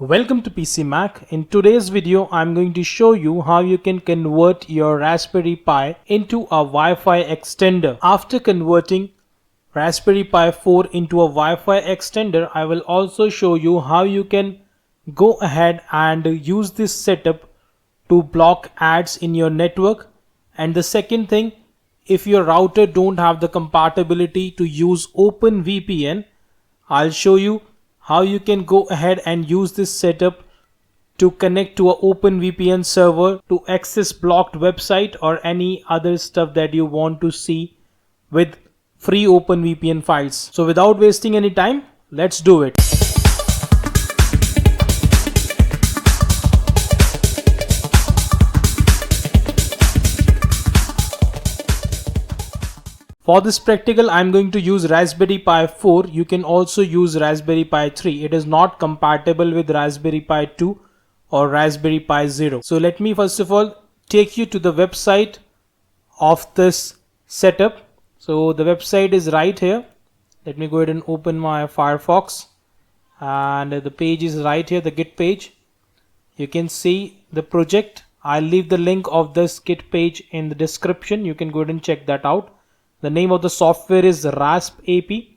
Welcome to PcMac. In today's video, I'm going to show you how you can convert your Raspberry Pi into a Wi-Fi extender. After converting Raspberry Pi 4 into a Wi-Fi extender, I will also show you how you can go ahead and use this setup to block ads in your network. And the second thing, if your router don't have the compatibility to use OpenVPN, I'll show you how you can go ahead and use this setup to connect to an OpenVPN server to access blocked website or any other stuff that you want to see with free OpenVPN files. So without wasting any time, let's do it. For this practical, I'm going to use Raspberry Pi 4. You can also use Raspberry Pi 3. It is not compatible with Raspberry Pi 2 or Raspberry Pi 0. So let me first of all take you to the website of this setup. So the website is right here. Let me go ahead and open my Firefox. And the page is right here, the Git page. You can see the project. I'll leave the link of this Git page in the description. You can go ahead and check that out. The name of the software is RaspAP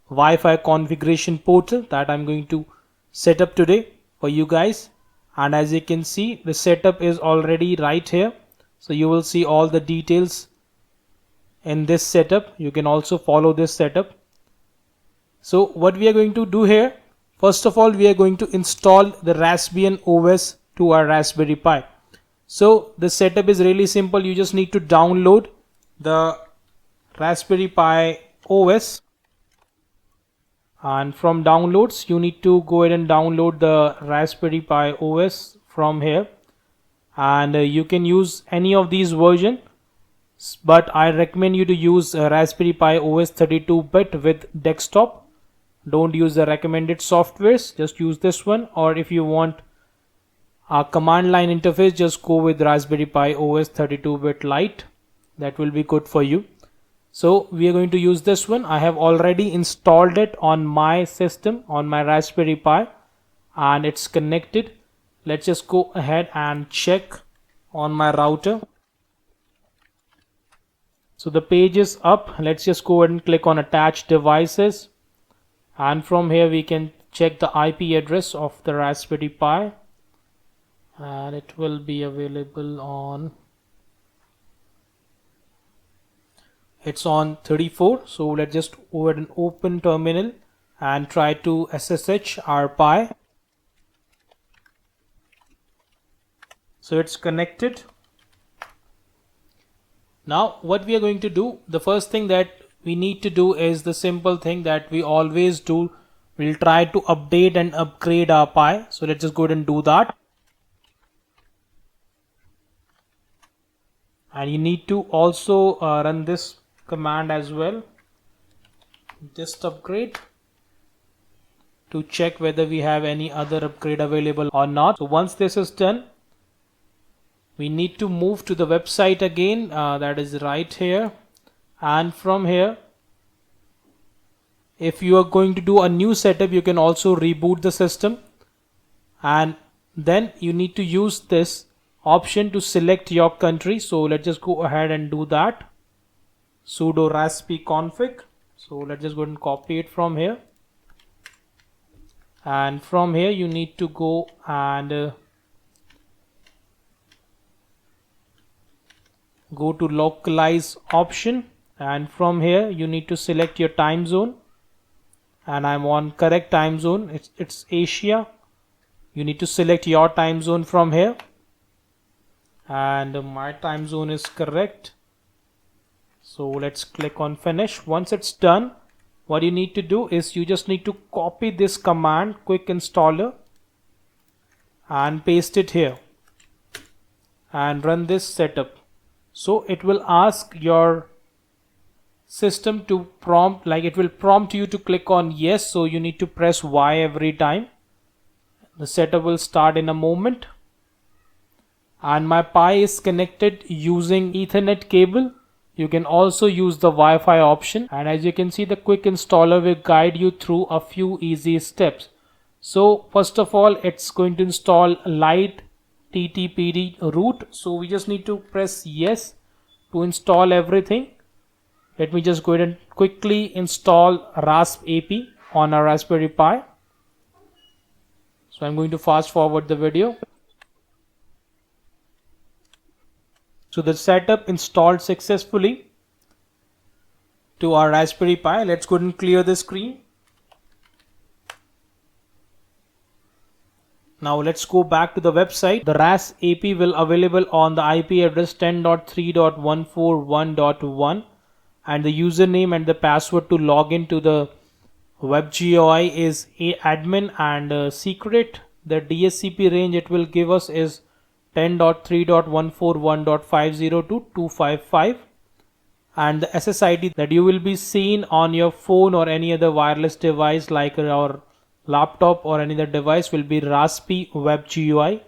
Wi-Fi configuration portal that I'm going to set up today for you guys. And as you can see, the setup is already right here. So you will see all the details in this setup. You can also follow this setup. So what we are going to do here, first of all, we are going to install the Raspbian OS to our Raspberry Pi. So the setup is really simple. You just need to download the Raspberry Pi OS, and from downloads you need to go ahead and download the Raspberry Pi OS from here, and you can use any of these versions, but I recommend you to use Raspberry Pi OS 32-bit with desktop. Don't use the recommended softwares, just use this one. Or if you want a command line interface, just go with Raspberry Pi OS 32-bit Lite. That will be good for you. So we are going to use this one. I have already installed it on my system, on my Raspberry Pi, and it's connected. Let's just go ahead and check on my router. So the page is up. Let's just go ahead and click on attach devices, and from here we can check the IP address of the Raspberry Pi, and it will be available on, it's on 34. So let's just go ahead and open terminal and try to SSH our Pi. So it's connected. Now what we are going to do, the first thing that we need to do is the simple thing that we always do. We'll try to update and upgrade our Pi. So let's just go ahead and do that. And you need to also run this command as well, just upgrade, to check whether we have any other upgrade available or not. So once this is done, we need to move to the website again, that is right here. And from here, if you are going to do a new setup, you can also reboot the system, and then you need to use this option to select your country. So let's just go ahead and do that. Sudo raspi config. So let's just go and copy it from here, and from here you need to go and go to localize option, and from here you need to select your time zone, and I'm on correct time zone. It's Asia. You need to select your time zone from here, and my time zone is correct. So let's click on finish. Once it's done, what you need to do is you just need to copy this command quick installer and paste it here and run this setup. So it will ask your system to prompt, like it will prompt you to click on yes. So you need to press Y every time. The setup will start in a moment. And my Pi is connected using Ethernet cable. You can also use the Wi-Fi option, and as you can see, the quick installer will guide you through a few easy steps. So first of all, it's going to install light ttpd root. So we just need to press yes to install everything. Let me just go ahead and quickly install rasp ap on a Raspberry Pi. So I'm going to fast forward the video. So the setup installed successfully to our Raspberry Pi. Let's go ahead and clear the screen. Now let's go back to the website. The RAS AP will available on the IP address 10.3.141.1, and the username and the password to log into the web GUI is admin, and secret, the DHCP range it will give us is 10.3.141.50 to 255, and the SSID that you will be seeing on your phone or any other wireless device like our laptop or any other device will be Raspi web GUI,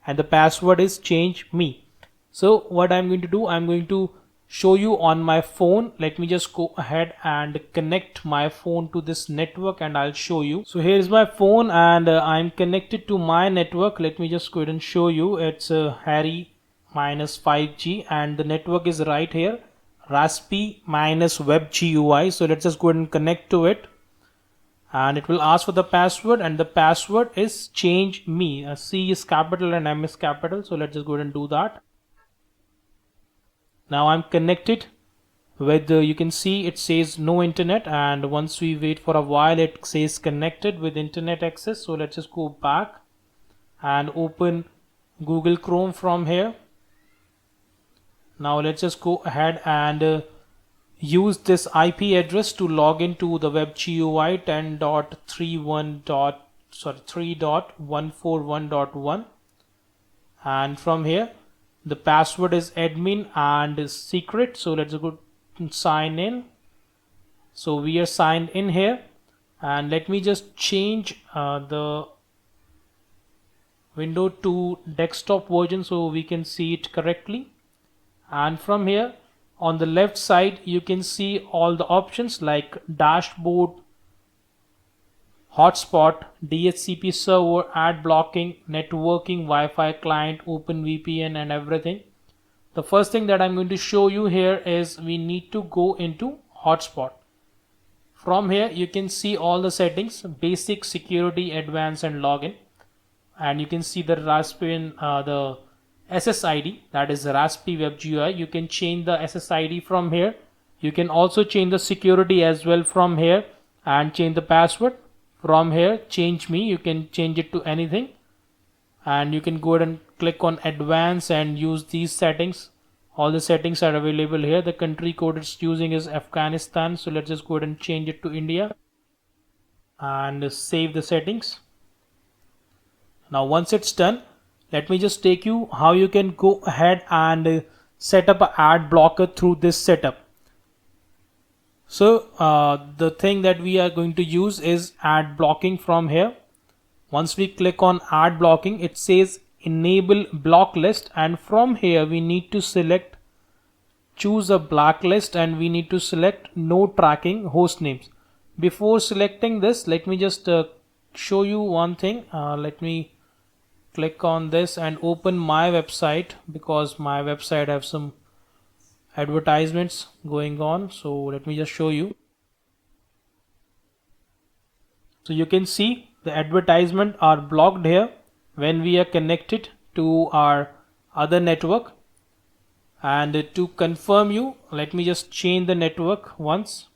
and the password is change me. So what I'm going to do, I'm going to show you on my phone. Let me just go ahead and connect my phone to this network and I'll show you. So here is my phone, and I'm connected to my network. Let me just go ahead and show you. It's Harry minus 5G, and the network is right here, Raspi minus web GUI. So let's just go ahead and connect to it, and it will ask for the password, and the password is change me. C is capital and M is capital. So let's just go ahead and do that. Now I'm connected with you can see it says no internet, and once we wait for a while it says connected with internet access. So let's just go back and open Google Chrome from here. Now let's just go ahead and use this IP address to log into the web GUI 3.141.1, and from here the password is admin and secret. So let's go sign in. So we are signed in here, and let me just change the window to desktop version so we can see it correctly. And from here on the left side you can see all the options like dashboard, hotspot, DHCP server, ad blocking, networking, Wi-Fi client, OpenVPN, and everything. The first thing that I'm going to show you here is we need to go into hotspot. From here you can see all the settings: basic, security, advanced, and login. And you can see the Raspbian the SSID, that is Raspi web GUI. You can change the SSID from here. You can also change the security as well from here, and change the password from here. Change me, you can change it to anything, and you can go ahead and click on advanced and use these settings. All the settings are available here. The country code it's using is Afghanistan, so let's just go ahead and change it to India and save the settings. Now once it's done, let me just take you how you can go ahead and set up an ad blocker through this setup. So the thing that we are going to use is ad blocking from here. Once we click on ad blocking, it says enable block list, and from here we need to select choose a blacklist, and we need to select no tracking host names. Before selecting this, let me just show you one thing. Let me click on this and open my website, because my website have some advertisements going on. So let me just show you. So you can see the advertisement are blocked here when we are connected to our other network. And to confirm you, let me just change the network once.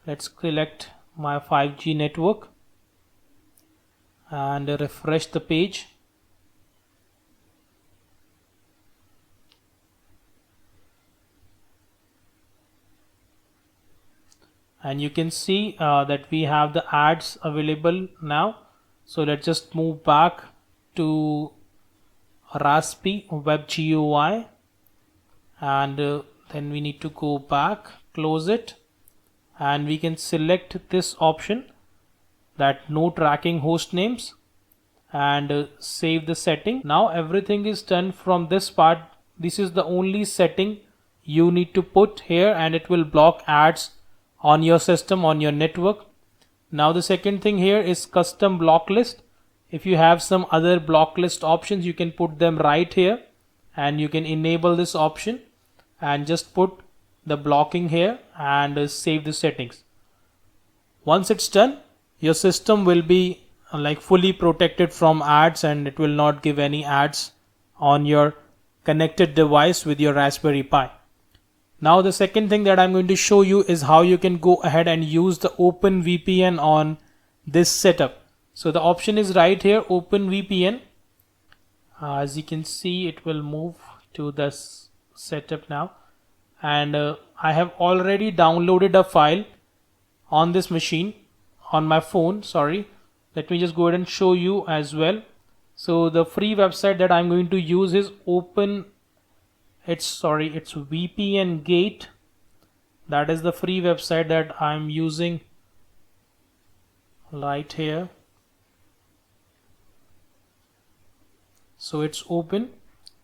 Let's select my 5G network and refresh the page. And you can see that we have the ads available now. So let's just move back to Raspi web GUI, and then we need to go back, close it, and we can select this option, that no tracking host names, and save the setting. Now everything is done from this part. This is the only setting you need to put here, and it will block ads on your system, on your network. Now the second thing here is custom block list. If you have some other block list options, you can put them right here, and you can enable this option and just put the blocking here and save the settings. Once it's done, your system will be like fully protected from ads, and it will not give any ads on your connected device with your Raspberry Pi. Now the second thing that I'm going to show you is how you can go ahead and use the OpenVPN on this setup. So the option is right here, OpenVPN. As you can see, it will move to this setup now, and I have already downloaded a file on this machine, on my phone, sorry. Let me just go ahead and show you as well. So the free website that I'm going to use is it's VPN Gate. That is the free website that I'm using right here. So it's open,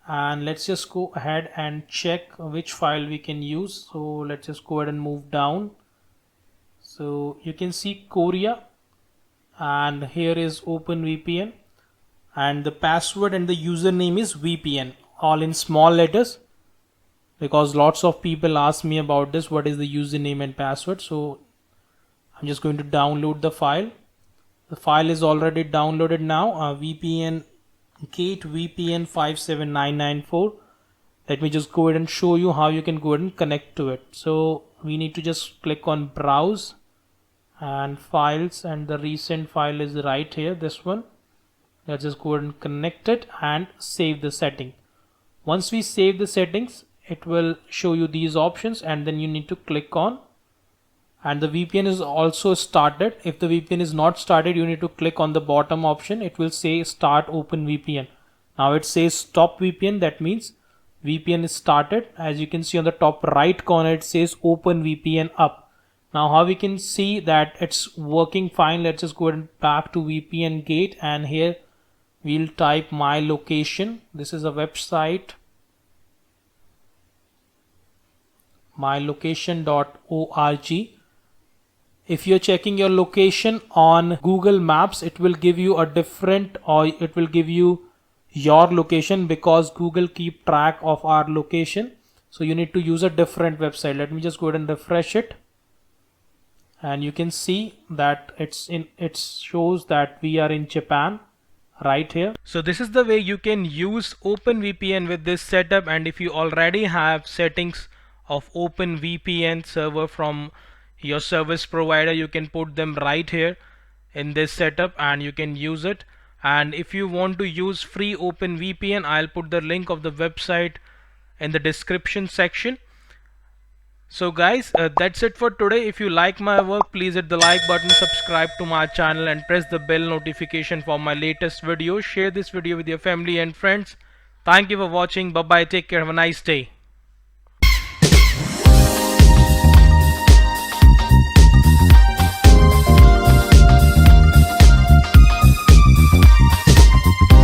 and let's just go ahead and check which file we can use. So let's just go ahead and move down. So you can see Korea, and here is OpenVPN, and the password and the username is VPN, all in small letters, because lots of people ask me about this, what is the username and password. So I'm just going to download the file. The file is already downloaded now, VPN Gate VPN 57994. Let me just go ahead and show you how you can go ahead and connect to it. So we need to just click on browse and files, and the recent file is right here, this one. Let's just go ahead and connect it and save the setting. Once we save the settings, it will show you these options, and then you need to click on, and the VPN is also started. If the VPN is not started, you need to click on the bottom option. It will say start OpenVPN. Now it says stop VPN. That means VPN is started. As you can see on the top right corner, it says OpenVPN up. Now how we can see that it's working fine, let's just go ahead and back to VPN Gate, and here we'll type my location. This is a website, mylocation.org. If you're checking your location on Google Maps, it will give you a different, or it will give you your location, because Google keep track of our location. So you need to use a different website. Let me just go ahead and refresh it, and you can see that it shows that we are in Japan right here. So this is the way you can use OpenVPN with this setup. And if you already have settings of OpenVPN server from your service provider, you can put them right here in this setup and you can use it. And if you want to use free OpenVPN, I'll put the link of the website in the description section. So guys, that's it for today. If you like my work, please hit the like button, subscribe to my channel, and press the bell notification for my latest videos. Share this video with your family and friends. Thank you for watching. Bye bye. Take care. Have a nice day.